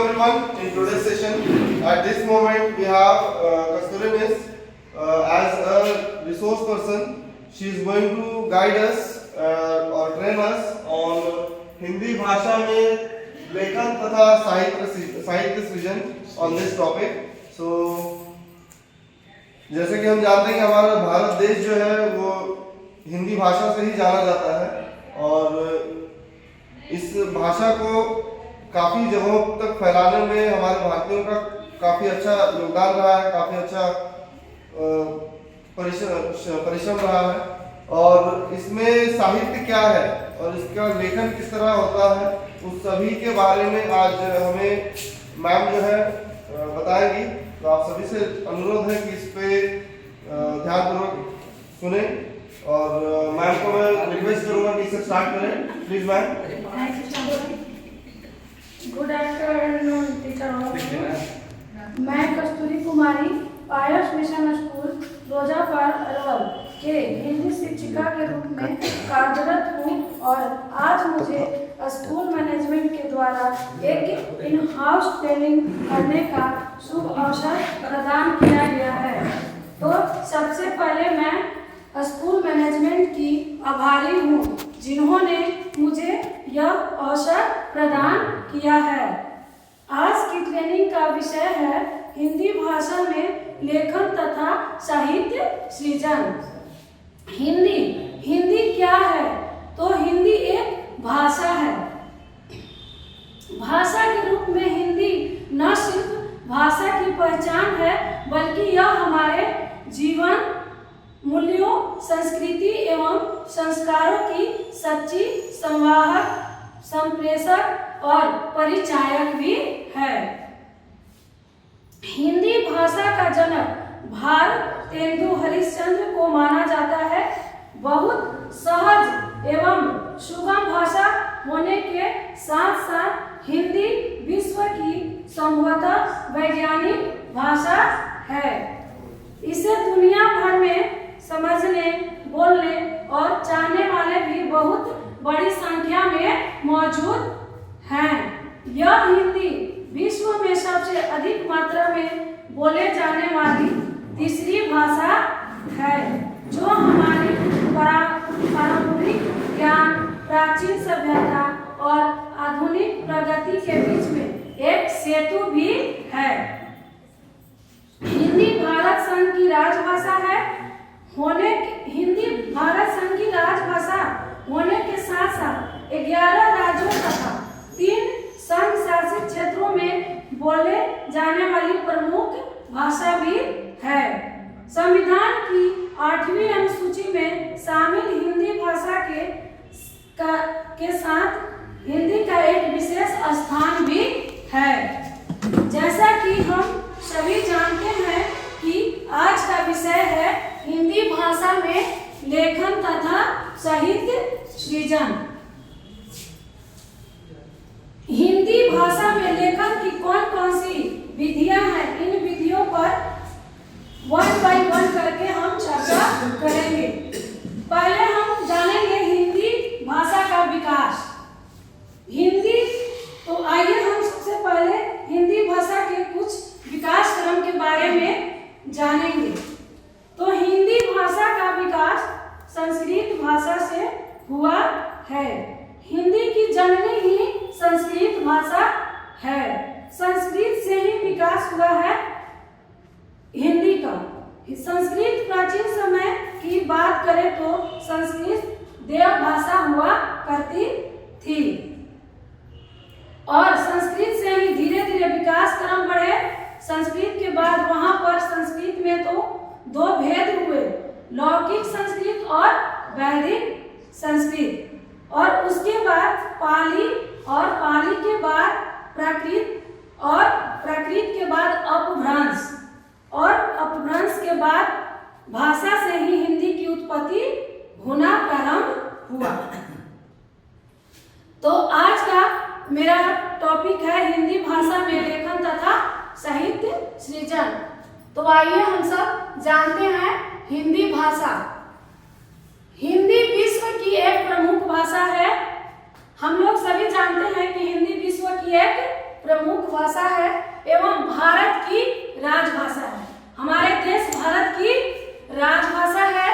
everyone in today's session. At this moment, we have Kasturi Miss as a resource person. She is going to guide us or train us on Hindi भाषा में लेखन तथा साहित्य सृजन on this topic. So जैसे कि हम जानते हैं कि हमारा भारत देश जो है वो हिंदी भाषा से ही जाना जाता है और इस भाषा को काफ़ी जगहों तक फैलाने में हमारे भारतीयों का काफ़ी अच्छा योगदान रहा है, काफ़ी अच्छा परिश्रम रहा है। और इसमें साहित्य क्या है और इसका लेखन किस तरह होता है, उस सभी के बारे में आज हमें मैम जो है बताएंगी। तो आप सभी से अनुरोध है कि इस पे ध्यानपूर्वक सुने और मैम को मैं रिक्वेस्ट करूंगा कि इसे स्टार्ट करें। Please ma'am. Good afternoon teacher all. मैं कस्तूरी कुमारी पायस मिशन स्कूल रोजापार अरवल के हिंदी शिक्षिका के रूप में कार्यरत हूँ और आज मुझे स्कूल मैनेजमेंट के द्वारा एक इन हाउस ट्रेनिंग करने का शुभ अवसर प्रदान किया गया है। तो सबसे पहले मैं स्कूल मैनेजमेंट की आभारी हूँ जिन्होंने मुझे यह अवसर प्रदान किया है। आज की ट्रेनिंग का विषय है हिंदी भाषा में लेखन तथा साहित्य सृजन। हिंदी क्या है? तो हिंदी एक भाषा है। भाषा के रूप में हिंदी न सिर्फ भाषा की पहचान है बल्कि यह हमारे जीवन मूल्यों, संस्कृति एवं संस्कारों की सच्ची संवाहक, संप्रेषक और परिचायक भी है। हिंदी भाषा का जनक भारतेंदु हरिश्चंद्र को माना जाता है। बहुत सहज एवं सुगम भाषा होने के साथ साथ हिंदी विश्व की संभवतः वैज्ञानिक भाषा है। इसे दुनिया भर में समझने, बोलने और चाहने वाले भी बहुत बड़ी संख्या में मौजूद हैं। यह हिंदी विश्व में सबसे अधिक मात्रा में बोले जाने वाली तीसरी भाषा है जो हमारी पारंपरिक ज्ञान, प्राचीन सभ्यता और आधुनिक प्रगति के बीच में एक सेतु भी है। हिंदी भारत संघ की राजभाषा है। हिंदी भारत संघ की राजभाषा होने के साथ साथ 11 राज्यों तथा 3 संघ शासित क्षेत्रों में बोले जाने वाली प्रमुख भाषा भी है। संविधान की 8वीं अनुसूची में शामिल हिंदी भाषा के साथ हिंदी का एक विशेष स्थान भी है। जैसा कि हम सभी जानते हैं कि आज का विषय है हिंदी भाषा में लेखन तथा साहित्य सृजन। हिंदी भाषा में लेखन की कौन कौन सी विधियां हैं, इन विधियों पर वन बाय वन करके हम चर्चा करेंगे। पहले हम जानेंगे हिंदी भाषा का विकास। तो आइए हम सबसे पहले हिंदी भाषा के कुछ विकास क्रम के बारे में जानेंगे। तो हिंदी भाषा का विकास संस्कृत भाषा से हुआ है। हिंदी की जननी ही संस्कृत भाषा है। संस्कृत से ही विकास हुआ है हिंदी का। संस्कृत प्राचीन समय की बात करें तो संस्कृत देव भाषा हुआ करती थी और संस्कृत से ही धीरे धीरे विकास क्रम बढ़े। संस्कृत के बाद वहां पर संस्कृत में तो 2 भेद हुए, लौकिक संस्कृत और वैदिक संस्कृत। और उसके बाद पाली और पाली के बाद प्राकृत और प्राकृत के बाद अपभ्रंश और अपभ्रंश के बाद भाषा से ही हिंदी की उत्पत्ति होना प्रारंभ हुआ। तो आज का मेरा टॉपिक है हिंदी भाषा में लेखन तथा साहित्य सृजन। तो आइए हम सब जानते हैं हिंदी भाषा। हिंदी विश्व की एक प्रमुख भाषा है। हम लोग सभी जानते हैं कि हिंदी विश्व की एक प्रमुख भाषा है एवं भारत की राजभाषा है। हमारे देश भारत की राजभाषा है।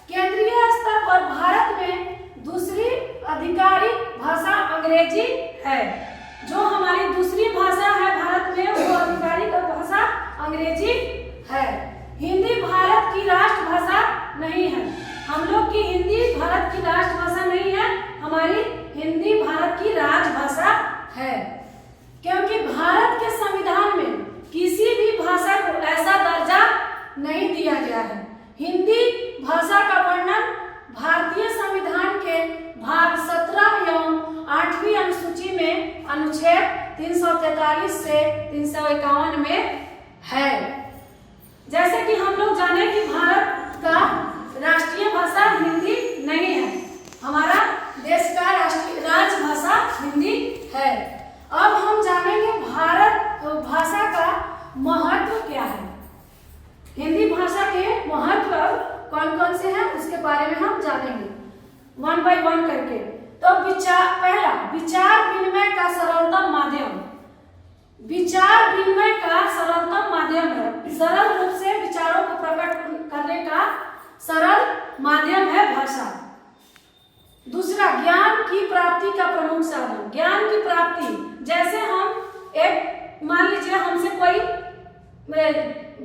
केंद्रीय स्तर पर भारत में दूसरी आधिकारिक भाषा अंग्रेजी है। जो हमारी दूसरी भाषा है भारत में वो आधिकारिक भाषा अंग्रेजी है। हिंदी भारत की राष्ट्रभाषा नहीं है। हम लोग की हिंदी भारत की राष्ट्रभाषा नहीं है, हमारी हिंदी भारत की राजभाषा है। क्योंकि भारत के संविधान में किसी भी भाषा को ऐसा दर्जा नहीं दिया गया है। हिंदी भाषा का वर्णन भारतीय संविधान के भाग 17 एवं 8वीं अनुसूची में अनुच्छेद 343 से 351 में है। जैसे कि हम लोग जाने कि भारत का राष्ट्रीय भाषा हिंदी नहीं है, हमारा देश का राष्ट्रीय राजभाषा हिंदी है। अब हम जानेंगे भारत भाषा का महत्व क्या है। हिंदी भाषा के महत्व कौन कौन से हैं उसके बारे में हम जानेंगे 1 बाय 1 करके। तो पहला विचार विनिमय का सरलतम माध्यम। विचार विनिमय का सरलतम माध्यम है। सरल रूप से विचारों को प्रकट करने का सरल माध्यम है भाषा। दूसरा ज्ञान की प्राप्ति का प्रमुख साधन। ज्ञान की प्राप्ति, जैसे हम एक मान लीजिए हमसे कोई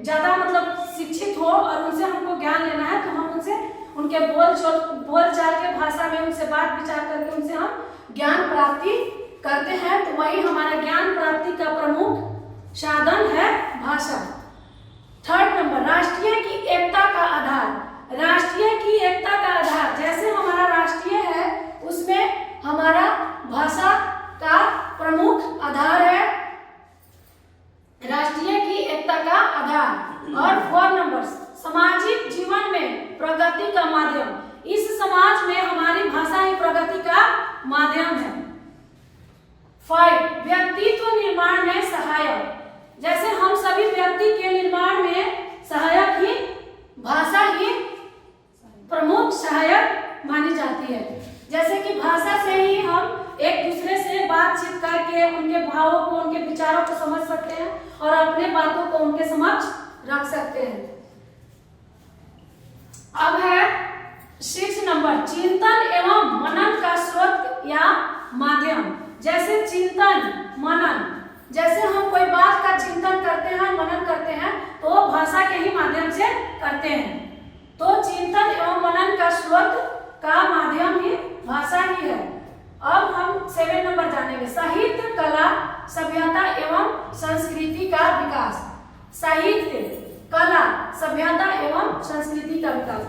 ज्यादा मतलब शिक्षित हो और उनसे हमको ज्ञान लेना है, तो हम उनसे उनके बोलचाल के भाषा में उनसे बात विचार करके उनसे हम ज्ञान प्राप्ति करते हैं। तो वही हमारा ज्ञान प्राप्ति का प्रमुख साधन है भाषा। थर्ड नंबर राष्ट्रीय की एकता का आधार। राष्ट्रीय की एकता का आधार, जैसे हमारा राष्ट्रीय है उसमें हमारा भाषा का प्रमुख आधार है राष्ट्रीय की एकता का आधार। और 4 नंबर सामाजिक जीवन में प्रगति का माध्यम। इस समाज में हमारी भाषा ही प्रगति का माध्यम है। 5 व्यक्तित्व निर्माण में सहायक। जैसे हम सभी व्यक्ति के निर्माण में सहायक ही भाषा ही प्रमुख सहायक मानी जाती है। जैसे कि भाषा से ही हम एक दूसरे से बातचीत करके उनके भावों को उनके विचारों को समझ सकते हैं और अपने बातों को उनके समक्ष रख सकते हैं। अब है 6 नंबर चिंतन एवं मनन का स्रोत या माध्यम। जैसे चिंतन मनन, जैसे हम कोई बात का चिंतन करते हैं मनन करते हैं तो भाषा के ही माध्यम से करते हैं। तो चिंतन एवं मनन का स्रोत का माध्यम ही भाषा ही है। अब हम 7 नंबर जानेंगे साहित्य कला सभ्यता एवं संस्कृति का विकास। साहित्य कला सभ्यता एवं संस्कृति का विकास।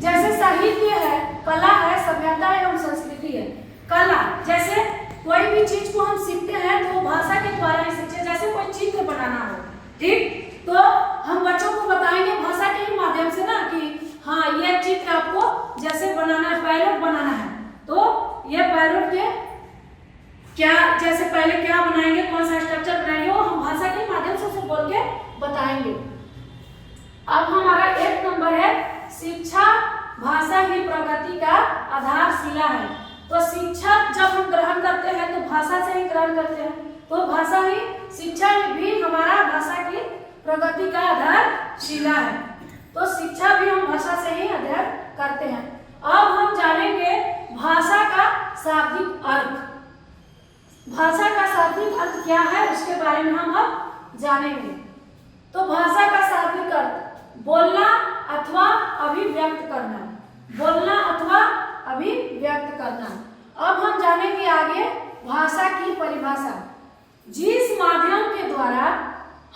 जैसे साहित्य है, कला है, सभ्यता एवं संस्कृति है। कला, जैसे कोई भी चीज को हम सीखते हैं तो भाषा के द्वारा ही सीखते हैं। जैसे कोई चित्र बनाना हो, ठीक, तो हम बच्चों को बताएंगे भाषा के ही माध्यम से ना कि हाँ ये चित्र आपको जैसे बनाना है, पैरोट बनाना है तो ये पैरोट के क्या, जैसे पहले क्या बनाएंगे, कौन सा स्ट्रक्चर बनाएंगे, वो हम भाषा के माध्यम से उसे बोल के बताएंगे। अब हमारा 1 नंबर है शिक्षा भाषा ही प्रगति का आधारशिला है। तो शिक्षा जब हम ग्रहण करते हैं तो भाषा से ही ग्रहण करते हैं, तो भाषा ही शिक्षा भी हमारा भाषा की प्रगति का आधारशिला है। तो शिक्षा भी हम भाषा से ही अध्ययन करते हैं। अब हम जानेंगे भाषा का शाब्दिक अर्थ। भाषा का शाब्दिक अर्थ क्या है उसके बारे में हम अब जानेंगे। तो भाषा का शाब्दिक अर्थ बोलना अथवा अभिव्यक्त करना। बोलना अथवा अभिव्यक्त करना। अब हम जानेंगे आगे भाषा की परिभाषा। जिस माध्यम के द्वारा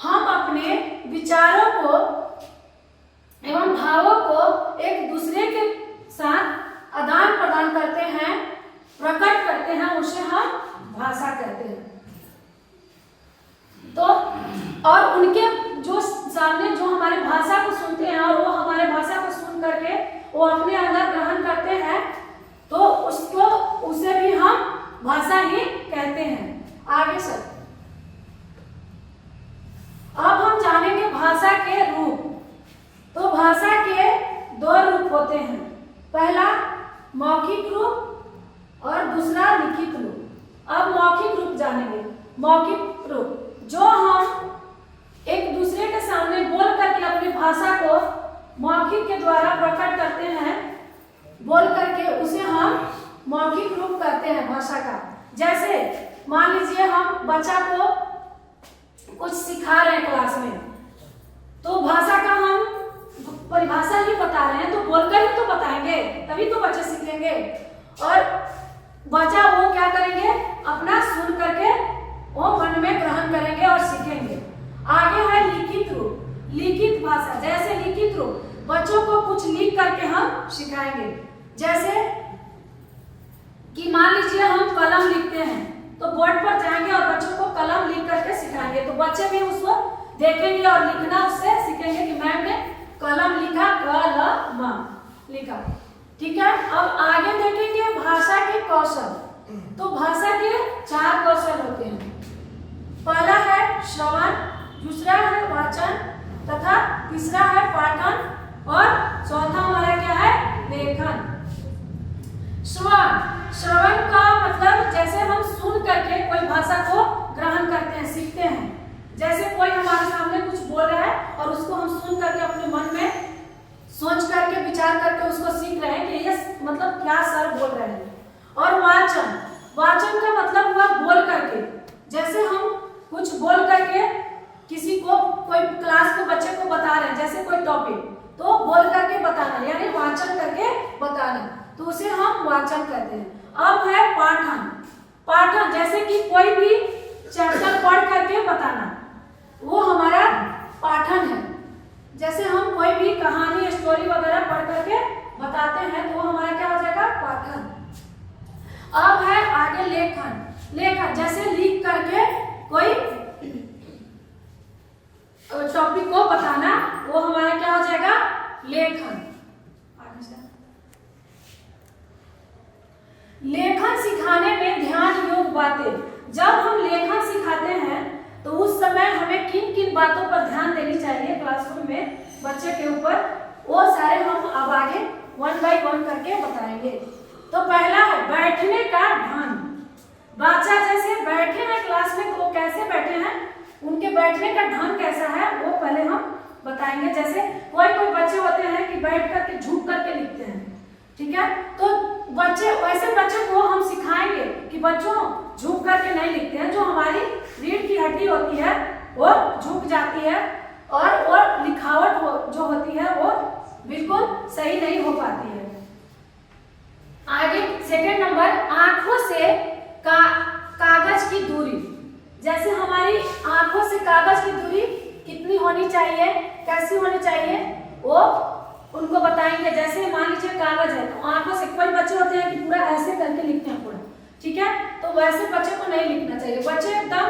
हम अपने विचारों को एवं भावों को एक दूसरे के साथ आदान प्रदान करते हैं, प्रकट करते हैं, उसे हम भाषा कहते हैं। तो और उनके जो सामने जो हमारे भाषा को सुनते हैं और वो हमारे भाषा को सुन करके वो अपने अंदर ग्रहण करते हैं तो उसको उसे भी हम भाषा ही कहते हैं। आगे सर अब हम जानेंगे भाषा के रूप। तो भाषा के 2 रूप होते हैं, पहला मौखिक रूप और दूसरा लिखित रूप। अब मौखिक रूप जानेंगे। मौखिक रूप, जो हम एक दूसरे के सामने बोल करके अपनी भाषा को मौखिक के द्वारा प्रकट करते हैं, बोल करके उसे हम मौखिक रूप करते हैं भाषा का। जैसे मान लीजिए हम बच्चा को कुछ सिखा रहे हैं क्लास में, तो भाषा का हम परिभाषा ही बता रहे हैं, तो बोलकर ही तो बताएंगे, तभी तो बच्चे सीखेंगे। और बच्चा वो क्या करेंगे, अपना सुन करके वो मन में ग्रहण करेंगे और सीखेंगे। आगे है लिखित रूप, लिखित भाषा। जैसे लिखित रूप, बच्चों को कुछ लिख करके हम सिखाएंगे। जैसे कि मान लीजिए हम कलम लिखते हैं, तो बोर्ड पर जाएंगे और बच्चों को कलम लिख करके सिखाएंगे, तो बच्चे भी उसको देखेंगे और लिखना उससे सीखेंगे कि मैम ने कलम लिखा, कलम लिखा। ठीक है, अब आगे देखेंगे भाषा के कौशल। तो भाषा के 4 कौशल होते हैं। पहला है श्रवण, दूसरा है वाचन तथा तीसरा है पाठन और चौथा हमारा क्या है, लेखन। श्रवण का मतलब जैसे हम सुन करके कोई भाषा को ग्रहण करते हैं, सीखते हैं। जैसे कोई हमारे सामने कुछ बोल रहा है और उसको हम सुन करके अपने मन में सोच करके विचार करके उसको सीख रहे हैं कि ये मतलब क्या सर बोल रहे हैं। और वाचन, वाचन का मतलब हुआ बोल करके। जैसे हम कुछ बोल करके किसी को, कोई क्लास को बच्चे को बता रहे हैं, जैसे कोई टॉपिक, तो बोल करके बताना यानी वाचन करके बताना, तो उसे हम वाचन कहते हैं। अब है पाठन। पाठन जैसे कि कोई भी चैप्टर पढ़ करके बताना, वो हमारा पाठन है। जैसे हम कोई भी कहानी, स्टोरी वगैरह पढ़ करके बताते हैं, तो वो हमारा क्या हो जाएगा, पाठन। अब है आगे लेखन। लेखन जैसे लिख करके कोई टॉपिक को बताना, वो हमारा क्या हो जाएगा, लेखन। लेखन सिखाने में ध्यान योग बातें। जब हम लेखन सिखाते हैं तो उस समय हमें किन किन बातों पर ध्यान देनी चाहिए क्लासरूम में बच्चे के ऊपर, वो सारे हम अब आगे 1 बाय 1 करके बताएंगे। तो पहला है बैठने का ढंग। बच्चा जैसे बैठे हैं क्लास में, तो वो कैसे बैठे हैं, उनके बैठने का ढंग कैसा है, वो पहले हम बताएंगे। जैसे कोई बच्चे होते हैं कि बैठ करके झुक करके लिखते हैं, ठीक है, तो बच्चे, वैसे बच्चों को हम सिखाएंगे कि बच्चों झुक करके नहीं लिखते हैं। जो हमारी रीढ़ की हड्डी होती है वो झुक जाती है और लिखावट जो होती है वो बिल्कुल सही नहीं हो पाती है। आगे सेकंड नंबर, आंखों से कागज की दूरी। जैसे हमारी आंखों से कागज की दूरी कितनी होनी चाहिए, कैसी होनी चाहिए, वो उनको बताएंगे। जैसे मान लीजिए कागज है, तो आंखों से, कोई बच्चे होते हैं कि पूरा ऐसे करके लिखते हैं पूरा, ठीक है, तो वैसे बच्चे को नहीं लिखना चाहिए। बच्चे एकदम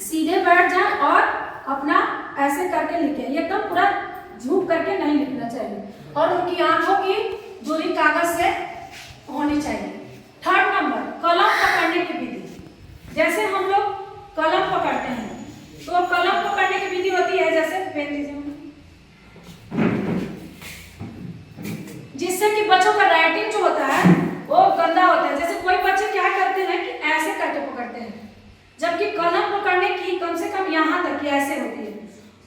सीधे बैठ जाएं और अपना ऐसे करके लिखें, एकदम पूरा झुक करके नहीं लिखना चाहिए। और उनकी आंखों की दूरी कागज से होनी चाहिए। थर्ड नंबर, कलम पकड़ने की विधि। जैसे हम लोग कलम पकड़ते हैं, तो कलम पकड़ने की विधि होती है, जैसे पेन लीजिए, जिससे कि बच्चों का राइटिंग जो होता है वो गंदा होता है। जैसे कोई बच्चे क्या करते हैं कि ऐसे करके पकड़ते हैं, जबकि कलम पकड़ने की कम से कम यहाँ तक की ऐसे होती है,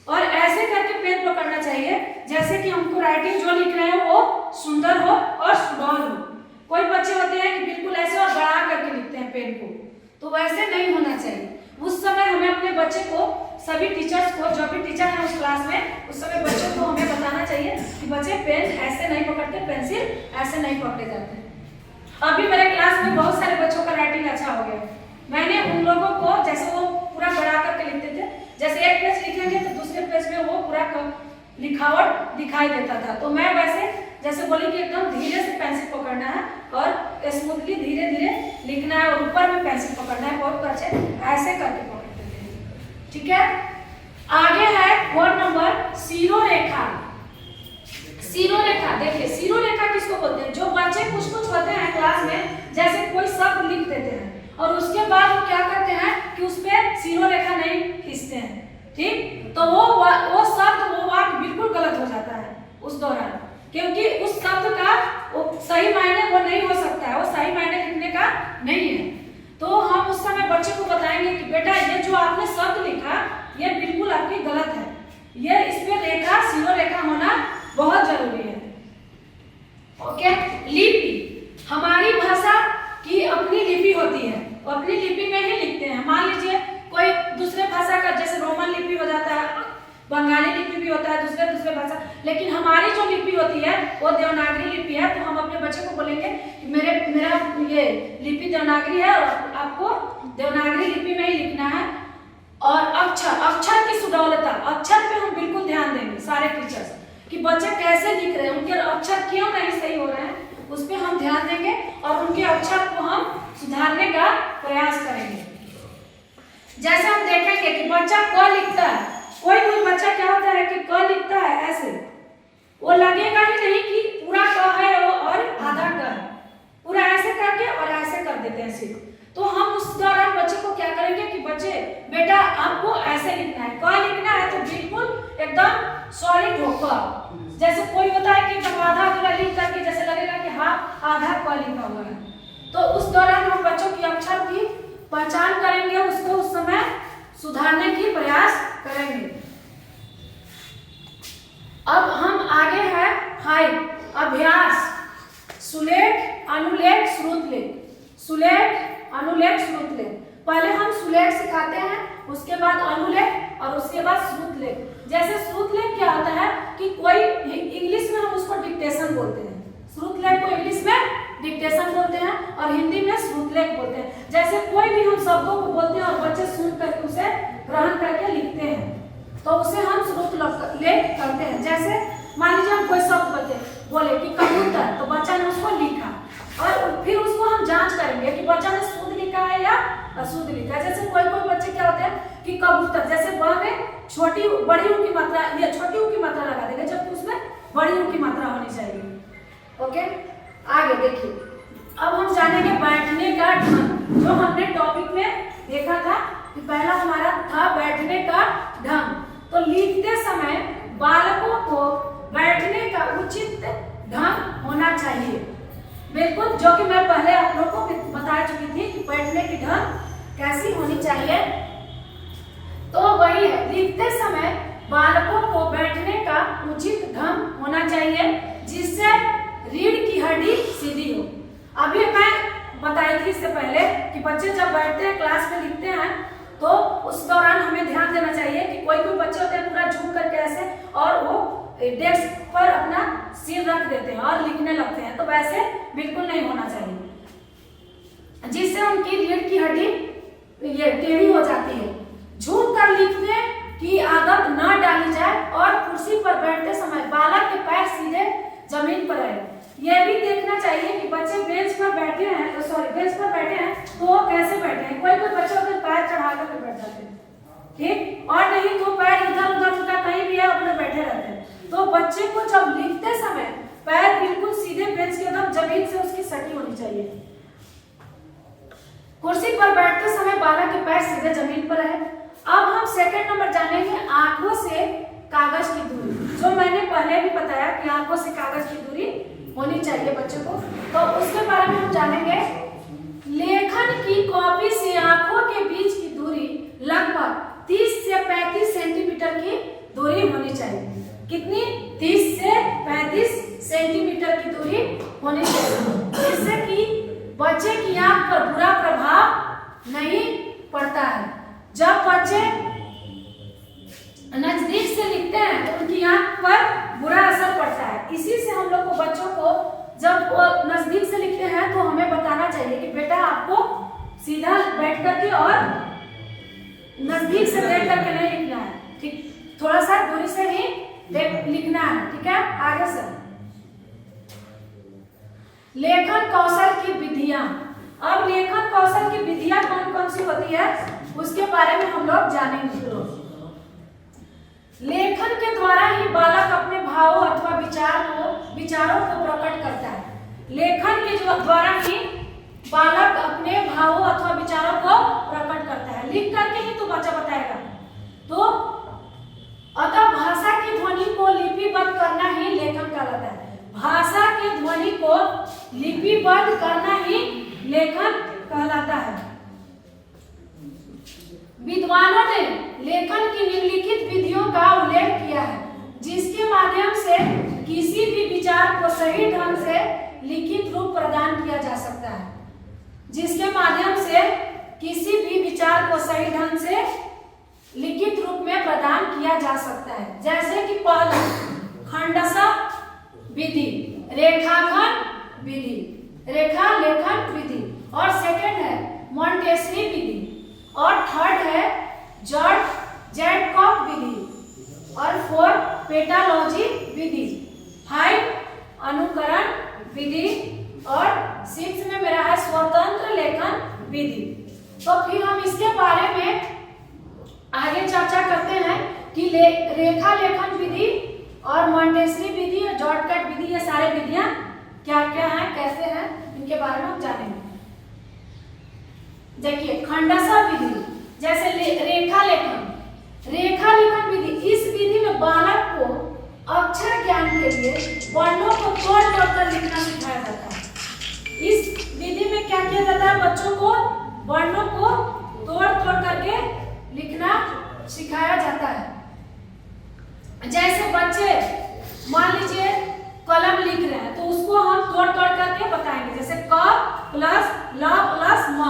और ऐसे करके पेन पकड़ना चाहिए, जैसे कि हमको राइटिंग जो लिख रहे हैं वो सुंदर हो और सुडौल हो। कोई बच्चे होते हैं कि बिल्कुल ऐसे और बढ़ा करके लिखते हैं पेन को, तो वैसे नहीं होना चाहिए। उस समय हमें अपने बच्चे को, सभी टीचर्स को, जो भी टीचर है उस क्लास में, उस समय बच्चों को हमें बताना चाहिए कि बच्चे पेन ऐसे नहीं पकड़ते, पेंसिल ऐसे नहीं पकड़े जाते। अभी मेरे क्लास में बहुत सारे बच्चों का राइटिंग अच्छा हो गया। मैंने उन लोगों को, जैसे वो पूरा बढ़ा करके लिखते थे, जैसे एक पेज लिखेंगे तो दूसरे पेज में वो पूरा लिखावट दिखाई देता था, तो मैं वैसे जैसे बोली कि एकदम धीरे से पेंसिल पकड़ना है और स्मूथली धीरे धीरे लिखना है, और ऊपर में पेंसिल पकड़ना है। बहुत बच्चे ऐसे करके पकड़ते थे, ठीक है। आगे है 4 नंबर, शिरोरेखा। शिरोरेखा, देखिए शिरोरेखा किसको बोलते हैं, जो बच्चे कुछ होते हैं क्लास में, जैसे कोई शब्द लिख देते हैं और उसके बाद वो क्या करते हैं कि उस पर शिरोरेखा नहीं खींचते हैं, ठीक, तो वो शब्द, वो वाक्य बिल्कुल गलत हो जाता है उस दौरान, क्योंकि उस शब्द का वो सही मायने वो नहीं हो सकता है, वो सही मायने लिखने का नहीं है। तो हम उस समय बच्चे को बताएंगे कि बेटा ये जो आपने शब्द लिखा ये बिल्कुल आपकी गलत है, ये इसमें रेखा सिरो रेखा होना बहुत जरूरी है। ओके, लिपि हमारी भाषा की अपनी लिपि होती है, अपनी लिपि में ही लिखते हैं। मान लीजिए कोई दूसरे भाषा का, जैसे रोमन लिपि हो जाता है, बंगाली लिपि भी होता है, दूसरे भाषा, लेकिन हमारी जो लिपि होती है वो देवनागरी लिपि है। तो हम अपने बच्चे को बोलेंगे कि मेरा ये लिपि देवनागरी है और आपको देवनागरी लिपि में ही लिखना है। और अक्षर की सुडौलता, अक्षर पे हम बिल्कुल ध्यान देंगे सारे टीचर्स कि बच्चे कैसे लिख रहे हैं, उनके अक्षर क्यों नहीं सही हो रहे हैं, उस पर हम ध्यान देंगे और उनके अक्षर को हम सुधारने का प्रयास करेंगे। जैसे हम देखेंगे कि बच्चा क लिखता है, कोई बच्चा क्या होता है कि क लिखता है ऐसे, वो लगेगा ही नहीं कि पूरा क है और आधा क है, पूरा ऐसे करके और ऐसे कर देते हैं सिर्फ। तो हम उस दौरान बच्चे को क्या करेंगे कि बच्चे बेटा आपको ऐसे लिखना है, क लिखना है तो बिल्कुल एकदम सॉलिड हो क। जैसे कोई होता है कि एकदम आधा अधूरा लिख करके जैसे लगेगा कि हाँ आधा क लिखा हुआ है, तो उस दौरान हम बच्चों की अक्षर की पहचान करेंगे, उसको उस समय सुधारने की प्रयास करेंगे। अब हम आगे है 5 अभ्यास, सुलेख अनुलेख श्रुतलेख। सुलेख अनुलेख श्रुतलेख, पहले हम सुलेख सिखाते हैं, उसके बाद अनुलेख और उसके बाद श्रुतलेख। जैसे श्रुतलेख क्या होता है कि कोई इंग्लिश में हम उसको डिक्टेशन बोलते हैं, श्रुतलेख को इंग्लिश में डिक्टेशन बोलते हैं और हिंदी में श्रुतलेख बोलते हैं। जैसे कोई भी हम शब्दों को बोलते हैं और बच्चे सुन करके उसे ग्रहण करके लिखते हैं तो उसे हम श्रुतलेख करते हैं। जैसे मान लीजिए हम कोई शब्द बोले कि कबूतर, तो बच्चा ने उसको लिखा और फिर उसको हम जांच करेंगे कि बच्चा ने शुद्ध लिखा है या अशुद्ध लिखा है। जैसे कोई बच्चे क्या होते हैं कि कबूतर, जैसे ब में छोटी बड़ी ऊ की मात्रा या छोटी ऊ की मात्रा लगा देंगे जबकि उसमें बड़ी ऊ की मात्रा होनी चाहिए। ओके, आगे देखिए, अब हम जानेंगे बैठने का ढंग। जो हमने टॉपिक में देखा था कि पहला हमारा था बैठने का ढंग। तो लिखते समय बालकों को बैठने का उचित ढंग होना चाहिए, बिल्कुल, जो कि मैं पहले आप लोगों को बता चुकी थी कि बैठने की ढंग कैसी होनी चाहिए। तो वही है, लिखते समय बालकों को बैठने का उचित ढंग होना चाहिए जिससे रीढ़ की हड्डी सीधी हो। अभी मैं बताई थी इससे पहले कि बच्चे जब बैठते हैं क्लास में लिखते हैं तो उस दौरान हमें ध्यान देना चाहिए कि कोई बच्चे होते हैं पूरा झुक करके ऐसे और वो डेस्क पर अपना सिर रख देते हैं और लिखने लगते हैं, तो वैसे बिल्कुल नहीं होना चाहिए, जिससे उनकी रीढ़ की हड्डी ये टेढ़ी हो जाती है। झुक कर लिखने की आदत न डाली जाए और कुर्सी पर बैठते समय बालक के पैर सीधे जमीन पर रहे। यह भी देखना चाहिए कि बच्चे बेंच पर बैठे हैं तो वो कैसे बैठे हैं। कोई बच्चे अपने पैर चढ़ा कर बैठ जाते हैं, ठीक, और नहीं तो पैर इधर उधर उनका कहीं भी है अपने बैठे रहते हैं। तो बच्चे को जब लिखते समय पैर बिल्कुल सीधे बेंच के एकदम जमीन से उसकी सटी होनी चाहिए। कुर्सी पर बैठते समय बालक के पैर सीधे जमीन पर है। अब हम सेकंड नंबर जानेंगे आंखों से कागज की दूरी। जो मैंने पहले भी बताया कि आंखों से कागज की दूरी होनी चाहिए बच्चे को, तो उसके बारे में हम जानेंगे। लेखन की कॉपी से आंखों के बीच की दूरी लगभग 30 से 35 सेंटीमीटर की दूरी होनी चाहिए। कितनी? 30 से 35 सेंटीमीटर की दूरी होनी चाहिए, जिससे कि बच्चे की आंख पर बुरा प्रभाव नहीं पड़ता है। जब बच्चे नजदीक से लिखते हैं तो उनकी आंख पर बुरा असर पड़ता है। इसी से हम लोग को बच्चों को जब वो नजदीक से लिखते हैं तो हमें बताना चाहिए कि बेटा आपको सीधा बैठ करके और नजदीक से देख करके नहीं लिखना है, ठीक, थोड़ा सा दूरी से ही लिखना है, ठीक है। आगे से लेखन कौशल की विधियां। अब लेखन कौशल की विधियां कौन कौन सी होती है उसके बारे में हम लोग जानेंगे। लेखन के द्वारा ही बालक अपने भावों अथवा विचारों को प्रकट करता है। लेखन के द्वारा ही बालक अपने भावों अथवा विचारों को प्रकट करता है। लिख करके ही तो बच्चा बताएगा। तो अतः भाषा की ध्वनि को लिपिबद्ध करना ही लेखन कहलाता है। भाषा की ध्वनि को लिपिबद्ध करना ही लेखन कहलाता है। विद्वानों ने लेखन की निम्नलिखित विधियों का उल्लेख किया है, जिसके माध्यम से किसी भी विचार को सही ढंग से लिखित रूप प्रदान किया जा सकता है। जिसके माध्यम से किसी भी विचार को सही ढंग से लिखित रूप में प्रदान किया जा सकता है। जैसे कि पहला खंडसा विधि, रेखांकन विधि, रेखा लेखन विधि, और सेकंड है मॉन्टेसरी विधि, और थर्ड है जॉर्ज जैकब विधि, और फोर्थ पेटालॉजी विधि, 5 अनुकरण विधि, और 6 में मेरा है स्वतंत्र लेखन विधि। तो फिर हम इसके बारे में आगे चर्चा करते हैं कि रेखा लेखन विधि और मॉन्टेसरी विधि और जॉर्ज विधि, ये सारे विधियां क्या क्या हैं, कैसे हैं, इनके बारे में हम जानेंगे। देखिए खंडसा विधि, जैसे रेखा लेखन, रेखा लेखन विधि, इस विधि में बालक को अक्षर ज्ञान के लिए वर्णों को तोड़ तोड़ कर लिखना सिखाया जाता है। इस विधि में क्या किया जाता है, बच्चों को वर्णों को तोड़ तोड़ करके लिखना सिखाया जाता है। जैसे बच्चे मान लीजिए कलम लिख रहे हैं तो उसको हम तोड़ तोड़ करके बताएंगे, जैसे क प्लस ल प्लस म,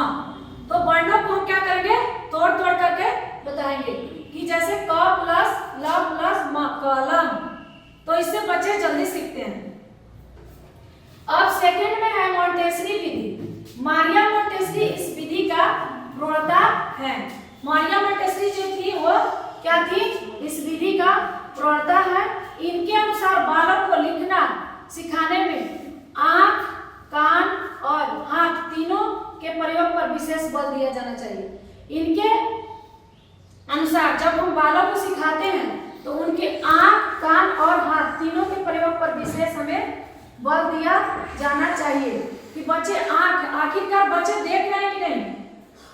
तो वर्णों को हम क्या करेंगे, तोड़ तोड़ करके बताएंगे कि जैसे क प्लस ल प्लस म कलम, तो इससे बच्चे जल्दी सीखते हैं। अब सेकंड में है मॉन्टेसरी विधि। मारिया मॉन्टेसरी इस विधि का प्रणेता है। मारिया मॉन्टेसरी जो थी वो क्या थी, इस विधि का प्रणेता है। इनके अनुसार बालक को लिखना सिखाने में आंख, कान और हाथ तीनों के प्रयोग पर विशेष बल दिया जाना चाहिए। इनके अनुसार जब हम बालक को सिखाते हैं तो उनके आंख, कान और हाथ तीनों के प्रयोग पर विशेष हमें बल दिया जाना चाहिए कि बच्चे आखिरकार बच्चे देख रहे हैं कि नहीं।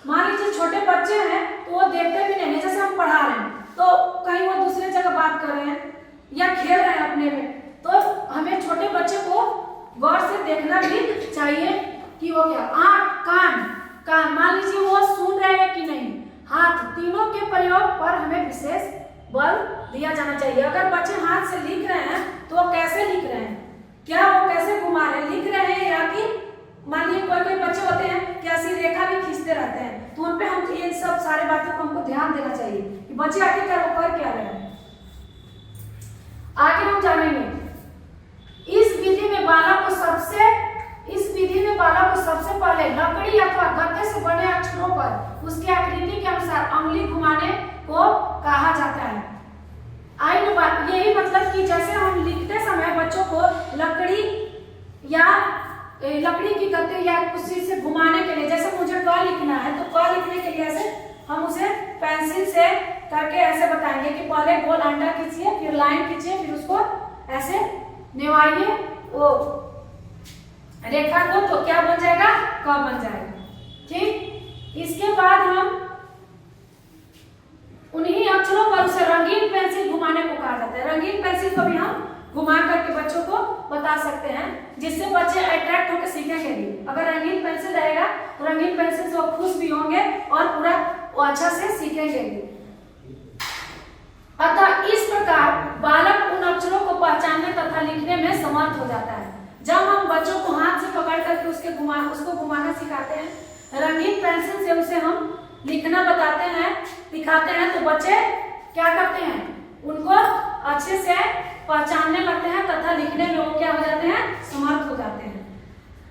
मान लीजिए छोटे बच्चे हैं तो वो देखते भी नहीं है, जैसे हम पढ़ा रहे हैं तो कहीं वो दूसरे जगह बात कर रहे हैं या खेल रहे हैं अपने में, तो हमें छोटे बच्चे को गौर से देखना भी चाहिए कि वो क्या आंख, कान मान लीजिए वो सुन रहे हैं कि नहीं, हाथ तीनों के प्रयोग पर हमें विशेष बल दिया जाना चाहिए। अगर बच्चे हाथ से लिख रहे हैं तो वो कैसे लिख रहे हैं, क्या वो कैसे घुमा रहे हैं, लिख रहे हैं, या कि मान लीजिए कोई बच्चे होते हैं कि ऐसी रेखा भी खींचते रहते हैं, तो उन पे हम ये सब सारे बातों को हमको ध्यान देना चाहिए कि बच्चे आखिरकार वो कर क्या रहे हैं। आगे हम जानेंगे इस विधि में बालक को सबसे पहले लकड़ी अथवा गत्ते से बने अक्षरों पर उसकी आकृति के अनुसार उंगली घुमाने को कहा जाता है। आई बात यही मतलब कि जैसे हम लिखते समय बच्चों को लकड़ी की गत्ते या कुछ चीज से घुमाने के लिए, जैसे मुझे क लिखना है तो क लिखने के लिए ऐसे हम उसे पेंसिल से करके ऐसे बताएंगे कि पहले गोल अंडा खींचिए, फिर लाइन खींचिए, फिर उसको ऐसे निभाइए वो रेखा को, तो क्या बन जाएगा, क बन जाएगा। ठीक, इसके बाद हम उन्हीं अक्षरों पर उसे रंगीन पेंसिल घुमाने को कहा जाता है। रंगीन पेंसिल को भी हम घुमा करके बच्चों को बता सकते हैं, जिससे बच्चे अट्रैक्ट होकर सीखेंगे भी। अगर रंगीन पेंसिल रहेगा तो रंगीन पेंसिल से वो खुश भी होंगे और पूरा वो अच्छा से सीखेंगे भी। अतः इस प्रकार बालक उन अक्षरों को पहचानने तथा लिखने में समर्थ हो जाता है। जब हम बच्चों को हाथ से पकड़ करके उसको घुमाना सिखाते हैं, रंगीन पेंसिल से उसे हम लिखना बताते हैं, दिखाते हैं, तो बच्चे क्या करते हैं, उनको अच्छे से पहचानने लगते हैं तथा लिखने में वो क्या हो जाते हैं, समर्थ हो जाते हैं।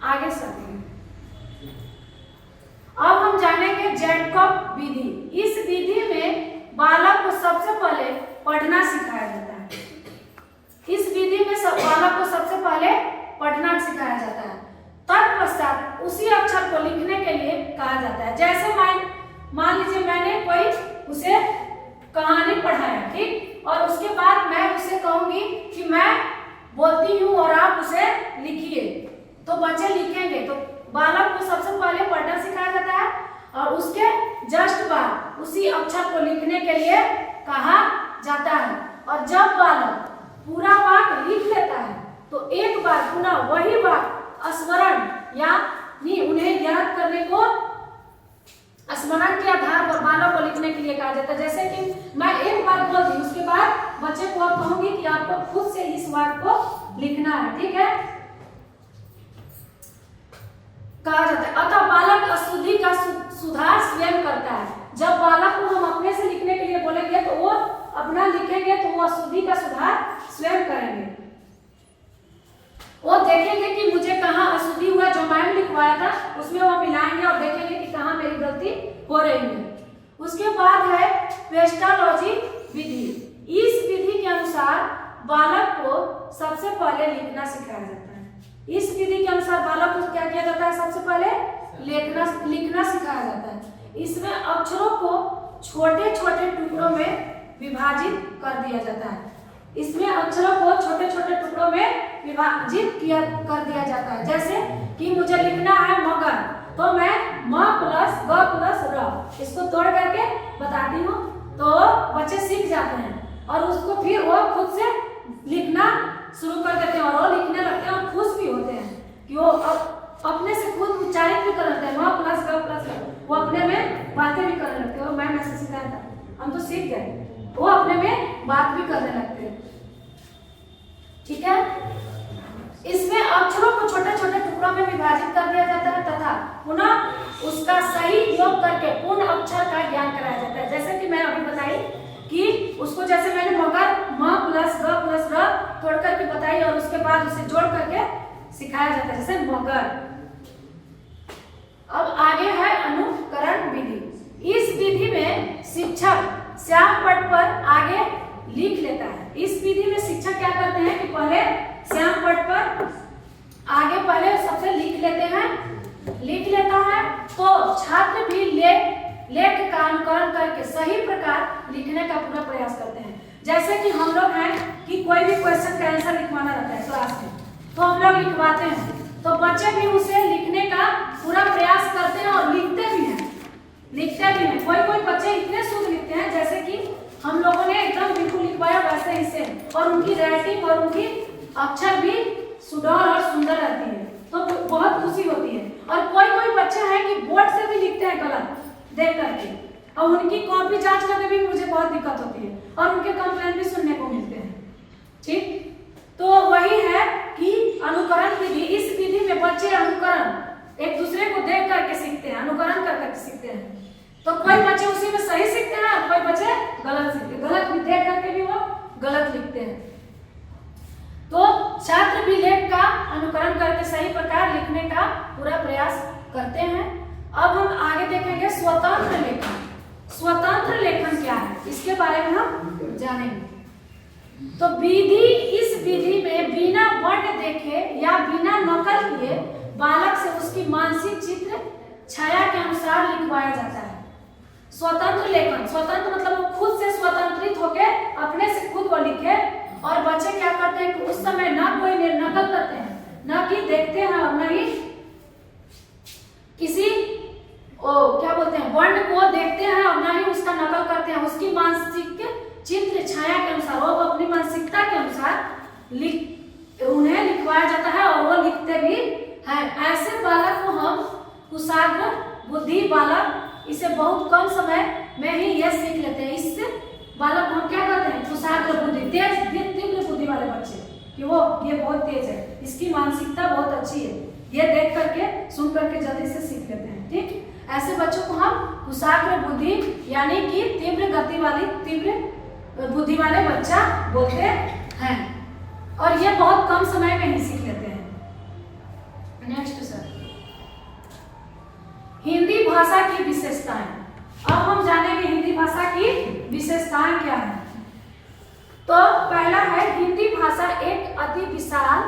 आगे चलते हैं। अब हम जानेंगे जैकब विधि। इस विधि में बालक को सबसे पहले पढ़ना सिखाया जाता है। इस विधि में बालक को सबसे पहले पढ़ना सिखाया जाता है, तत्पश्चात उसी अक्षर को लिखने के लिए कहा जाता है। जैसे मान लीजिए मैंने कोई उसे कहानी पढ़ाया, ठीक, और उसके बाद मैं उसे कहूंगी कि मैं बोलती हूँ और आप उसे लिखिए, तो बच्चे लिखेंगे। तो बालक को सबसे पहले पढ़ना सिखाया जाता है और उसके जस्ट बाद उसी अक्षर को लिखने के लिए कहा जाता है। और जब बालक पूरा वाक्य लिख लेता है तो एक बार पुनः वही वाक्य स्मरण या उन्हें याद करने को स्मरण के आधार पर बालक को आ जाता है। जैसे कि मैं एक बात बोल दी, उसके बाद बच्चे को अब कहूंगी कि आपको खुद से इस वाक्य को लिखना है, ठीक है। कहा जाता है अतः बालक अशुद्धि का सुधार स्वयं करता है। जब बालक को हम अपने से लिखने के लिए बोलेंगे तो वो अपना लिखेंगे तो वो अशुद्धि का सुधार स्वयं करेंगे। वो देखेंगे कि मुझे कहाँ अशुद्धि हुआ, जो मैंने लिखवाया था उसमें वो मिलाएंगे और देखेंगे कि कहाँ मेरी गलती हो रही है। उसके बाद है पेस्टालॉजी विधि। इस विधि के अनुसार बालक को सबसे पहले लिखना सिखाया जाता है। इस विधि के अनुसार बालक को क्या किया जाता है, सबसे पहले लिखना सिखाया जाता है। इसमें अक्षरों को छोटे छोटे टुकड़ों में विभाजित कर दिया जाता है। इसमें अक्षरों को छोटे छोटे टुकड़ों में विभाजित कर दिया जाता है। जैसे कि मुझे लिखना है मगर, तो मैं म प्लस ग प्लस र इसको तोड़ करके बताती हूँ, तो बच्चे सीख जाते हैं और उसको फिर वो खुद से लिखना शुरू कर देते हैं और वो लिखने लगते हैं और खुश भी होते हैं कि वो अपने से खुद उच्चारित भी कर लेते हैं म प्लस ग प्लस र। वो अपने में बातें भी करने लगते हैं। मैम ऐसे सिखाया था, हम तो सीख गए, वो अपने में बात भी करने लगते हैं, ठीक है। इसमें अक्षरों को छोटे छोटे टुकड़ों में विभाजित कर दिया जाता है तथा पुनः उसका सही योग करके पूर्ण अक्षर का ज्ञान कराया जाता है। जैसे कि मैं अभी बताई कि उसको, जैसे मैंने मगर म प्लस ग प्लस र तोड़ करके बताई और उसके बाद उसे जोड़ करके सिखाया जाता है, जैसे मगर। अब आगे है अनुकरण विधि। इस विधि में शिक्षक श्याम पट पर आगे लिख लेता है। इस विधि में शिक्षक क्या करते हैं कि पहले श्याम पट पर आगे पहले सबसे लिख लेता है, तो छात्र भी लेख का अनुकरण करके सही प्रकार लिखने का पूरा प्रयास करते हैं। जैसे कि हम लोग हैं कि कोई भी क्वेश्चन का आंसर लिखवाना रहता है क्लास में, तो हम लोग लिखवाते हैं, तो बच्चे भी उसे लिखने का पूरा प्रयास करते हैं और लिखते भी हैं। कोई बच्चे इतने शुद्ध लिखते हैं, जैसे कि हम लोगों ने एकदम बिल्कुल लिखवाया वैसे ही से, और उनकी राइटिंग और उनकी अक्षर भी सुडौल और सुंदर रहती है, तो बहुत खुशी होती है। और कोई बच्चे हैं कि बोर्ड से भी लिखते हैं गलत देख करके, और उनकी कॉपी जांच करने में भी मुझे बहुत दिक्कत होती है और उनके कंप्लेंट भी सुनने को मिलते हैं, ठीक। तो वही है कि अनुकरण विधि। इस विधि में बच्चे अनुकरण एक दूसरे को देख करके सीखते हैं, अनुकरण कर करके सीखते हैं। तो कोई बच्चे उसी में सही सीखते हैं और कोई बच्चे गलत सीखते हैं, गलत भी देख करके भी वो गलत लिखते हैं। तो छात्र भी लेख का अनुकरण करके सही प्रकार लिखने का पूरा प्रयास करते हैं। अब हम आगे देखेंगे स्वतंत्र लेखन। स्वतंत्र लेखन क्या है, इसके बारे में हम जानेंगे। तो इस विधि में बिना वर्ण देखे या बिना नकल किए बालक से उसकी मानसिक चित्र छाया के अनुसार लिखवाया जाता है। स्वतंत्र लेखन, स्वतंत्र मतलब वो खुद से स्वतंत्रित होकर अपने से खुद वो लिखे, और बच्चे क्या करते हैं कि उस समय ना कोई नकल करते हैं, ना कि देखते हैं और ना ही किसी क्या बोलते हैं वर्ण को देखते हैं और ना ही उसका नकल करते हैं। उसकी मानसिक चित्र छाया के अनुसार, वो अपनी मानसिकता के अनुसार उन्हें लिखवाया जाता है और वो लिखते भी हैं। ऐसे बालक को हम कुशाग्र बुद्धि बालक, इसे बहुत कम समय में ही यह सीख लेते हैं। इससे बालक हम क्या करते हैं, कुशाग्र बुद्धि, तीव्र बुद्धि वाले बच्चे, कि वो ये बहुत तेज है, इसकी मानसिकता बहुत अच्छी है, ये देख करके सुन करके जल्दी से सीख लेते हैं, ठीक। ऐसे बच्चों को हम कुशाग्र बुद्धि यानी कि तीव्र बुद्धि वाले बच्चा बोलते हैं, और ये बहुत कम समय में ही सीख लेते हैं। नेक्स्ट सर, हिंदी भाषा की विशेषताएं। अब हम जानेंगे हिंदी भाषा की विशेषताएं क्या है। तो पहला है, हिंदी भाषा एक अति विशाल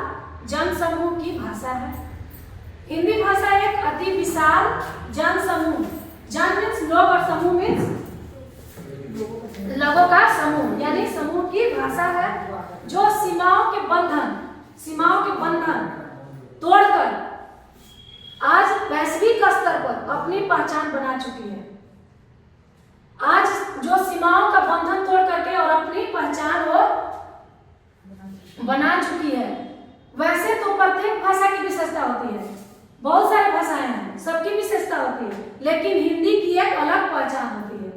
जनसमूह की भाषा है। हिंदी भाषा एक अति विशाल जनसमूह, जन मीन्स लोग और समूह मीन्स लोगों का समूह, यानी समूह की भाषा है, जो सीमाओं के बंधन तोड़कर आज वैश्विक स्तर पर अपनी पहचान बना चुकी है। आज जो सीमाओं का बंधन तोड़ करके और अपनी पहचान वो बना चुकी है। वैसे तो प्रत्येक भाषा की विशेषता होती है, बहुत सारी भाषाएं हैं, सबकी विशेषता होती है, लेकिन हिंदी की एक अलग पहचान होती है।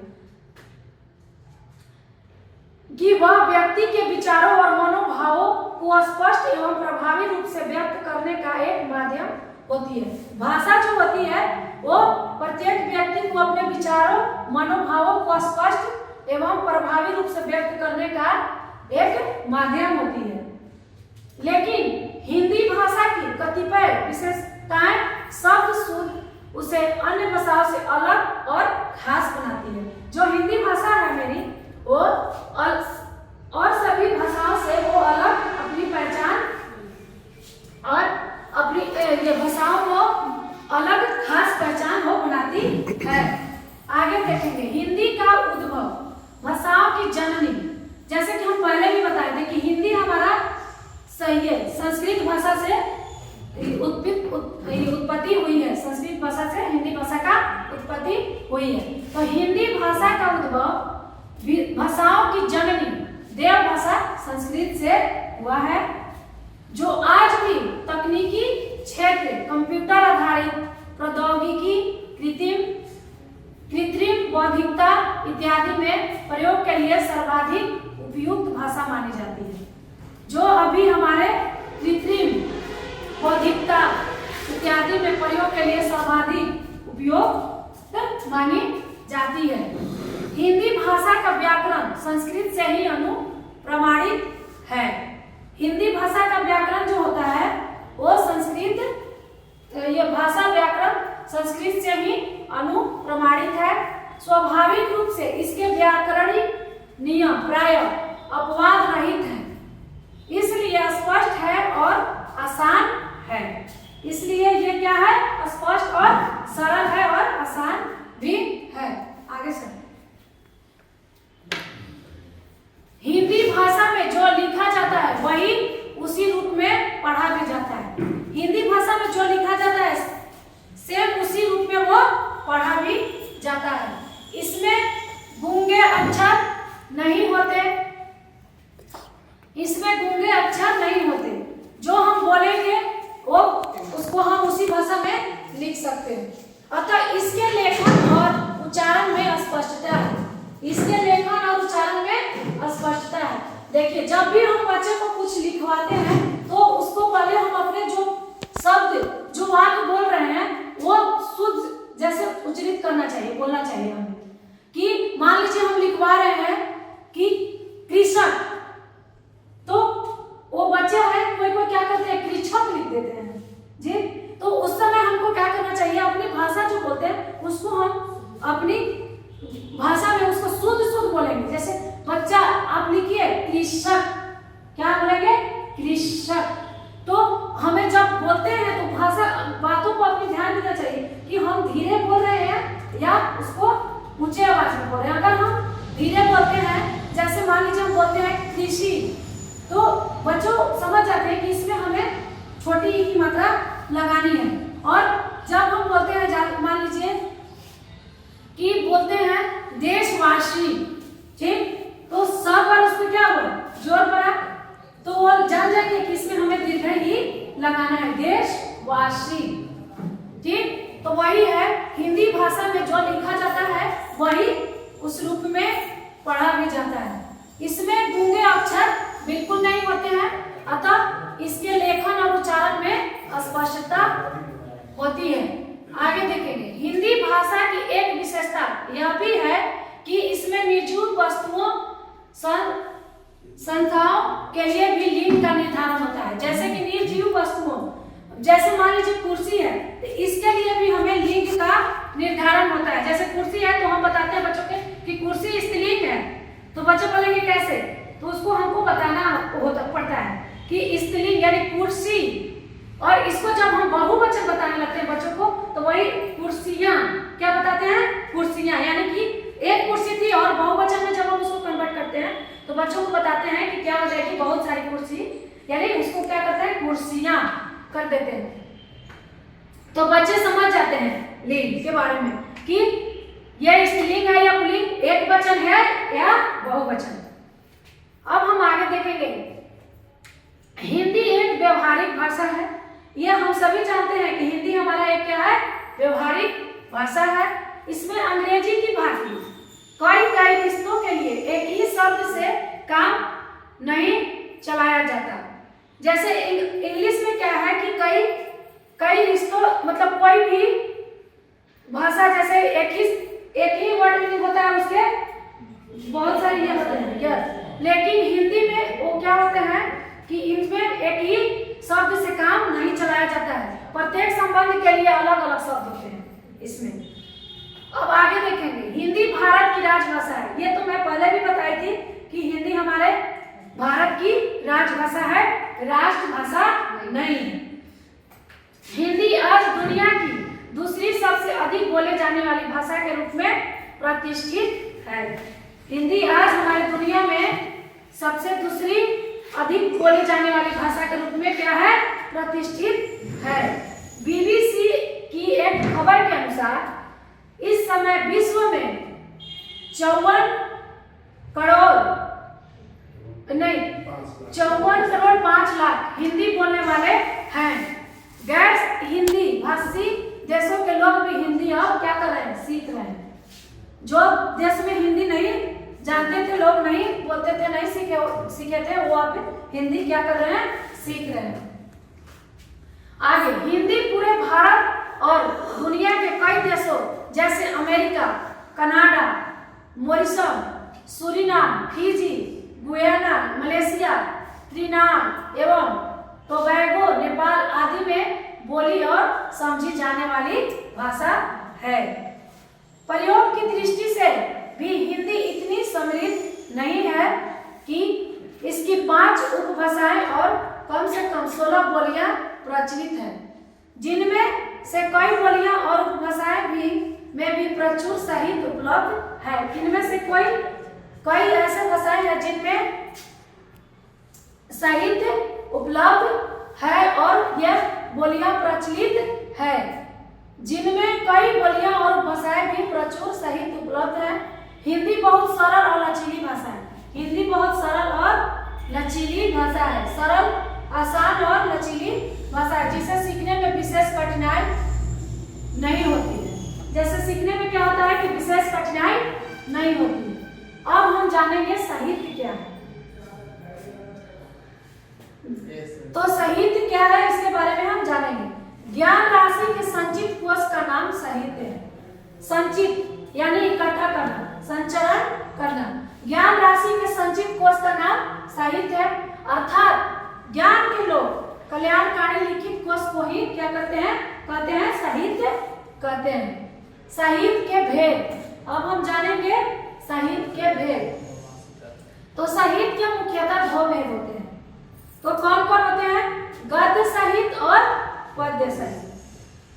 कि वह व्यक्ति के विचारों और मनोभावों को स्पष्ट एवं प्रभावी रूप से व्यक्त करने का एक माध्यम होती है। भाषा जो होती है वो प्रत्येक व्यक्ति को अपने विचारों मनोभावों को स्पष्ट एवं प्रभावी रूप से व्यक्त करने का एक माध्यम होती है। लेकिन हिंदी भाषा की कतिपय विशेषताएं शब्द शुद्ध उसे अन्य भाषाओं से अलग और खास बनाती है। जो हिंदी भाषा है मेरी वो और सभी भाषाओं से वो अलग अपनी पहचान और अपनी ये भाषाओं को अलग खास पहचान वो बनाती है। आगे देखेंगे हिंदी का उद्भव, भाषाओं की जननी। जैसे कि हम पहले भी बताए थे कि हिंदी हमारा सही है, संस्कृत भाषा से उत्पत्ति हुई है। संस्कृत भाषा से हिंदी भाषा का उत्पत्ति हुई है। तो हिंदी भाषा का उद्भव भाषाओं की जननी देव भाषा संस्कृत से हुआ है, जो आज भी तकनीकी क्षेत्र, कंप्यूटर आधारित प्रौद्योगिकी, कृत्रिम बौद्धिकता इत्यादि में प्रयोग के लिए सर्वाधिक उपयुक्त भाषा मानी जाती है। जो अभी हमारे कृत्रिम बौद्धिकता इत्यादि में प्रयोग के लिए सर्वाधिक उपयोग मानी जाती है। हिंदी भाषा का व्याकरण संस्कृत से ही अनुप्रमाणित है। हिंदी भाषा का व्याकरण जो होता है वो संस्कृत, ये भाषा व्याकरण संस्कृत से ही अनुप्रमाणित है। स्वाभाविक रूप से इसके व्याकरणिक नियम प्राय अपवाद रहित है, इसलिए स्पष्ट है और आसान है। इसलिए ये क्या है, स्पष्ट और सरल है और आसान भी है। आगे से हिंदी भाषा में जो लिखा जाता है वही उसी रूप में पढ़ा भी जाता है। हिंदी भाषा में जो लिखा जाता है सेम उसी रूप में वो पढ़ा भी जाता है। इसमें गूंगे अक्षर नहीं होते, इसमें गूंगे अक्षर नहीं होते। जो हम बोलेंगे वो उसको हम उसी भाषा में लिख सकते हैं। अतः इसके लेखन और उच्चारण में स्पष्टता है। इसके लेखन और उच्चारण में स्पष्टता है। देखिए, जब भी हम बच्चे को कुछ लिखवाते हैं तो उसको पहले हम अपने जो शब्द जो वाक्य बोल रहे हैं वो शुद्ध जैसे उच्चारित करना चाहिए, बोलना चाहिए हमें। कि मान लीजिए हम लिखवा रहे हैं कि कृषक, तो वो बच्चा है कोई क्या करते हैं, कृषक लिख देते हैं जी। तो उस समय हमको क्या करना चाहिए, अपनी भाषा जो बोलते हैं उसको हम अपनी भाषा में उसको शुद्ध बोलेंगे। जैसे बच्चा आप लिखिए कृषक, क्या बोलेंगे, कृषक। तो हमें जब बोलते हैं तो भाषा बातों को अपनी ध्यान देना चाहिए कि हम धीरे बोल रहे हैं या उसको ऊंचे आवाज में बोल रहे हैं। अगर हम धीरे बोलते हैं, जैसे मान लीजिए हम बोलते हैं कृषि, तो बच्चों समझ जाते हैं कि इसमें हमें छोटी ई की मात्रा लगानी है। और जब हम बोलते हैं, मान लीजिए कि बोलते हैं देशवासी, ठीक, तो सब बार उसमें क्या हुआ, जोर पड़ा, तो वो जान जाएंगे कि इसमें हमें दीर्घ ही लगाना है, देशवासी, ठीक। तो वही है, हिंदी भाषा में जो लिखा जाता है वही उस रूप में पढ़ा भी जाता है। इसमें गूंगे अक्षर बिल्कुल नहीं होते हैं, अतः इसके लेखन और उच्चारण में स्पष्टता होती है। आगे देखेंगे, हिंदी भाषा की एक विशेषता यह भी है कि इसमें निर्जीव वस्तुओं संख्याओं के लिए भी लिंग का निर्धारण होता है। जैसे कि निर्जीव वस्तुओं, जैसे मान लीजिए कुर्सी है, तो इसके लिए भी हमें लिंग का निर्धारण होता है। जैसे कुर्सी है तो हम बताते हैं बच्चों के कि कुर्सी स्त्रीलिंग है, तो बच्चे बोलेंगे कैसे, तो उसको हमको बताना पड़ता है कि स्त्रीलिंग यानी कुर्सी। और इसको जब हम बहुवचन बताने लगते हैं बच्चों को, तो वही कुर्सियां, क्या बताते हैं, कुर्सियां, यानी कि एक कुर्सी थी और बहुवचन में जब हम उसको कन्वर्ट करते हैं तो बच्चों को बताते हैं कि क्या हो जाएगी, बहुत सारी कुर्सी, यानी उसको क्या करते हैं, कुर्सियां कर देते हैं। तो बच्चे समझ जाते हैं लिंग के बारे में कि यह स्त्रीलिंग है या पुल्लिंग, एक वचन है या बहुवचन। अब हम आगे देखेंगे, हिंदी एक व्यवहारिक भाषा है। यह हम सभी जानते हैं कि हिंदी हमारा एक क्या है, व्यवहारिक भाषा है। इसमें अंग्रेजी की भांति कई रिश्तों के लिए एक ही शब्द से काम नहीं चलाया जाता। जैसे इंग्लिश में क्या है कि कई रिश्तों मतलब कोई भी भाषा जैसे एक ही वर्ड मीनिंग होता है, उसके बहुत सारे ये होते हैं क्या, लेकिन हिंदी में वो क्या होते हैं कि इनमें एक ही शब्द से काम नहीं चलाया जाता है, प्रत्येक संबंध के लिए अलग अलग शब्द होते हैं इसमें। अब आगे देखेंगे, हिंदी भारत की राजभाषा है। ये तो मैं पहले भी बताई थी कि हिंदी हमारे भारत की राजभाषा है, राष्ट्रभाषा नहीं है। हिंदी आज दुनिया की दूसरी सबसे अधिक बोले जाने वाली भाषा के रूप में प्रतिष्ठित है। हिंदी आज हमारी दुनिया में सबसे दूसरी अधिक बोले जाने वाली भाषा के रूप में क्या है, प्रतिष्ठित है। बीबीसी की एक खबर के अनुसार इस समय विश्व में 54 करोड़ 5 लाख हिंदी बोलने वाले हैं। गैर हिंदी भाषी देशों के लोग भी हिंदी अब क्या कर रहे हैं, सीख रहे हैं। जो देश में हिंदी नहीं जानते थे, लोग नहीं बोलते थे, नहीं सीखे थे, वो अब हिंदी क्या कर रहे हैं, सीख रहे हैं। आगे, हिंदी पूरे भारत और दुनिया के कई देशों जैसे America, Canada, Mauritius, Suriname, Fiji, Guyana, Malaysia, त्रिनाद एवं टोबैगो, नेपाल आदि में बोली और समझी जाने वाली भाषा है। प्रयोग की दृष्टि से भी हिंदी इतनी समृद्ध नहीं है कि इसकी 5 उपभाषाएं और कम से कम 16 बोलियां प्रचलित हैं, जिनमें से कई बोलियां और उपभाषाएं में भी प्रचुर साहित्य उपलब्ध है। इनमें से कई ऐसे भाषाएं हैं जिनमें साहित्य उपलब्ध है और यह बोलियां प्रचलित है, जिनमें कई बोलियां और भाषाएं भी प्रचुर साहित्य उपलब्ध है। हिंदी बहुत सरल और लचीली भाषा है। हिंदी बहुत सरल और लचीली भाषा है। सरल, आसान और लचीली भाषा है, जिसे सीखने में विशेष कठिनाई नहीं होती है। जैसे सीखने में क्या होता है कि विशेष कठिनाई नहीं होती है। अब हम जानेंगे साहित्य क्या है। तो साहित्य क्या है इसके बारे में हम जानेंगे। ज्ञान राशि के संचित कोश का नाम साहित्य है। संचित यानी इकट्ठा करना, संचरण करना। ज्ञान राशि के संचित कोश का नाम साहित्य है, अर्थात ज्ञान के लोग कल्याणकारी लिखित कोश को ही क्या कहते हैं, साहित्य कहते हैं। साहित्य के भेद, अब हम जानेंगे साहित्य के भेद। तो साहित्य के मुख्यतः 2 भेद होते हैं। तो कौन कौन होते हैं, गद्य साहित्य और पद्य साहित्य।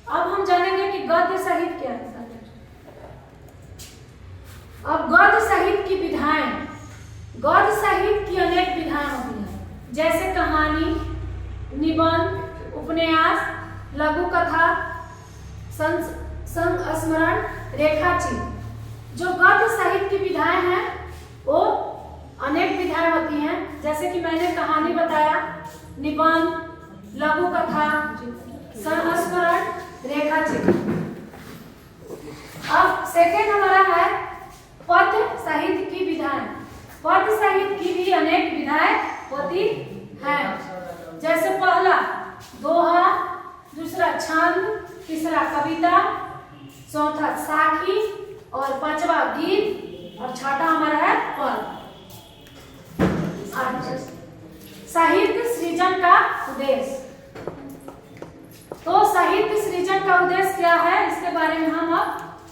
अब हम जानेंगे कि गद्य साहित्य क्या है। अब गद्य साहित्य की विधाएं, गद्य साहित्य की अनेक विधाएं होती हैं, जैसे कहानी, निबंध, उपन्यास, लघु कथा, संस्मरण, रेखाचित्र। जो गद्य साहित्य की विधाएं हैं वो अनेक विधाएं होती हैं, जैसे कि मैंने कहानी बताया, निबंध, लघु कथा, संस्मरण, रेखाचित्र। अब सेकेंड हमारा है पद्य साहित्य की विधाएं। पद्य साहित्य की भी अनेक विधाएं होती हैं, जैसे पहला दोहा, दूसरा छंद, तीसरा कविता, चौथा साखी और 5वां गीत और 6वां हमारा है पद। साहित्य सृजन का उद्देश्य। तो साहित्य सृजन का उद्देश्य क्या है इसके बारे में हम अब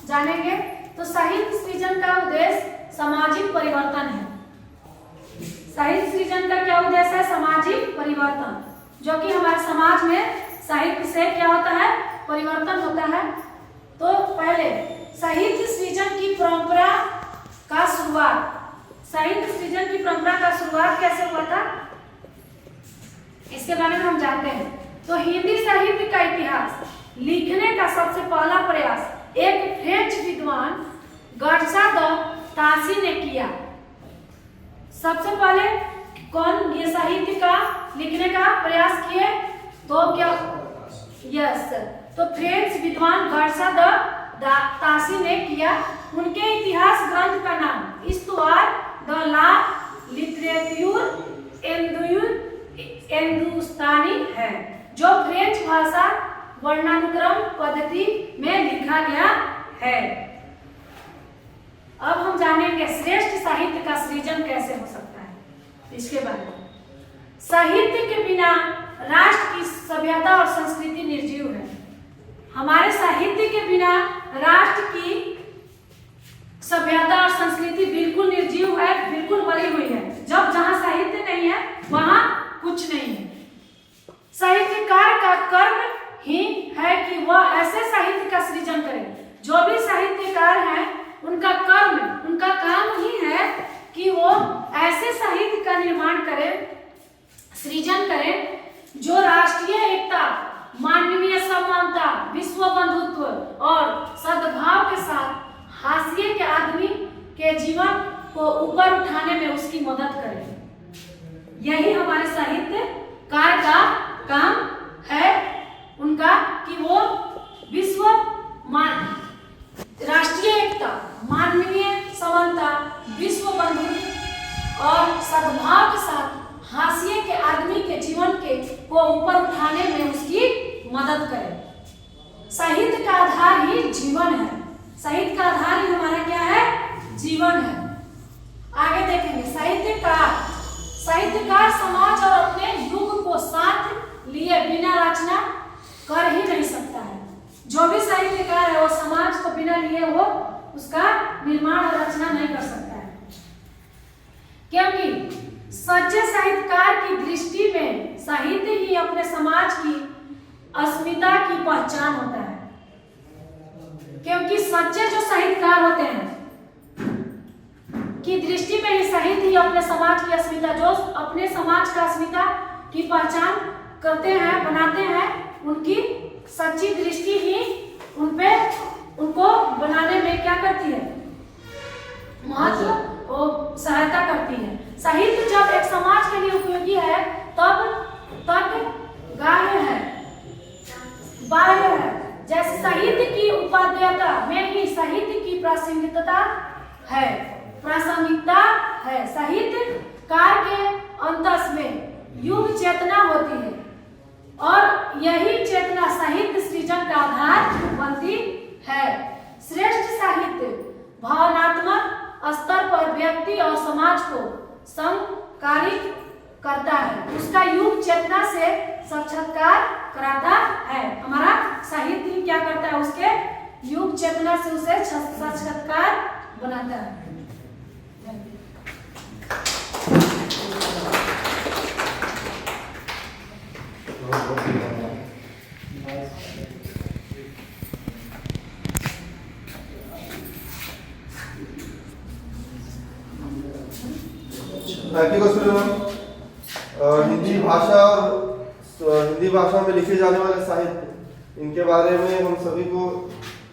जानेंगे। तो साहित्य सृजन का उद्देश्य सामाजिक परिवर्तन है। साहित्य सृजन का क्या उद्देश्य है, सामाजिक परिवर्तन, जो कि हमारे समाज में साहित्य से क्या होता है, परिवर्तन होता है। तो पहले साहित्य सृजन की परंपरा का शुरुआत, साहित्य सृजन की परंपरा का शुरुआत कैसे हुआ था इसके बारे में हम जानते हैं। तो हिंदी साहित्य का इतिहास लिखने का सबसे पहला प्रयास एक फ्रेंच विद्वान गर्सा द तासी ने किया। सबसे पहले कौन ये साहित्य का लिखने का प्रयास किए, तो क्या, यस, तो फ्रेंच विद्वान गर्सा द तासी ने किया। उनके इतिहास ग्रंथ का नाम हिस्toire de la littérature पद्धति में लिखा गया है। अब हम जानेंगे श्रेष्ठ साहित्य का सृजन कैसे हो सकता है, इसके बारे में। साहित्य के बिना राष्ट्र की सभ्यता और संस्कृति निर्जीव है। हमारे साहित्य के बिना राष्ट्र की सभ्यता और संस्कृति बिल्कुल निर्जीव है, बिल्कुल मरी हुई है। जब जहां साहित्य नहीं है वहां कुछ नहीं है। साहित्यकार का कर्म ही है कि वह ऐसे साहित्य का सृजन करे। जो भी साहित्यकार हैं उनका कर्म, उनका काम ही है कि वो ऐसे साहित्य का निर्माण करें, सृजन करें जो राष्ट्रीय एकता, मानवीय समानता, विश्व बंधुत्व और सद्भाव के साथ हाशिए के आदमी के जीवन को ऊपर उठाने में उसकी मदद करे। यही हमारे साहित्यकार का काम है उनका कि वो विश्व राष्ट्रीय एकता, मानवीय समानता, विश्व बंधुत्व और सद्भाव के साथ हाशिए के आदमी के जीवन को ऊपर उठाने में उसकी मदद करे। साहित्य का आधार ही जीवन है। साहित्य का आधार ही हमारा क्या है? जीवन है। आगे देखेंगे साहित्यकार समाज और अपने युग को साथ लिए बिना रचना कर ही नहीं सकता है। जो भी साहित्यकार है वो समाज को बिना लिए वो उसका निर्माण और रचना नहीं कर सकता है, क्योंकि सच्चे साहित्यकार की दृष्टि में साहित्य ही अपने समाज की अस्मिता की पहचान होता है। क्योंकि सच्चे जो साहित्यकार होते हैं की दृष्टि में ही साहित्य ही अपने समाज की अस्मिता, जो अपने समाज का अस्मिता की पहचान करते हैं, बनाते हैं, उनकी सच्ची दृष्टि ही उनको बनाने में क्या करती है? महत्व सहायता करती है। साहित्य जब एक समाज के लिए उपयोगी है तब गाह्य है, बाह्य है। जैसे साहित्य की उपादेयता में ही साहित्य की प्रासंगिकता है। साहित्यकार के अंतस में युग चेतना होती है और यही चेतना साहित्य सृजन का आधार बनती है। श्रेष्ठ साहित्य भावनात्मक स्तर पर व्यक्ति और समाज को संकारित करता है, उसका युग चेतना से साक्षात्कार कराता है। हमारा साहित्य क्या करता है? उसके युग चेतना से उसे साक्षात्कार बनाता है। थैंक यू हिंदी भाषा और हिंदी भाषा में लिखे जाने वाले साहित्य, इनके बारे में हम सभी को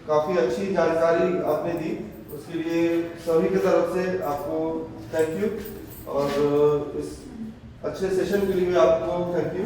काफ़ी अच्छी जानकारी आपने दी, उसके लिए सभी की तरफ से आपको थैंक यू, और इस अच्छे सेशन के लिए आपको थैंक यू।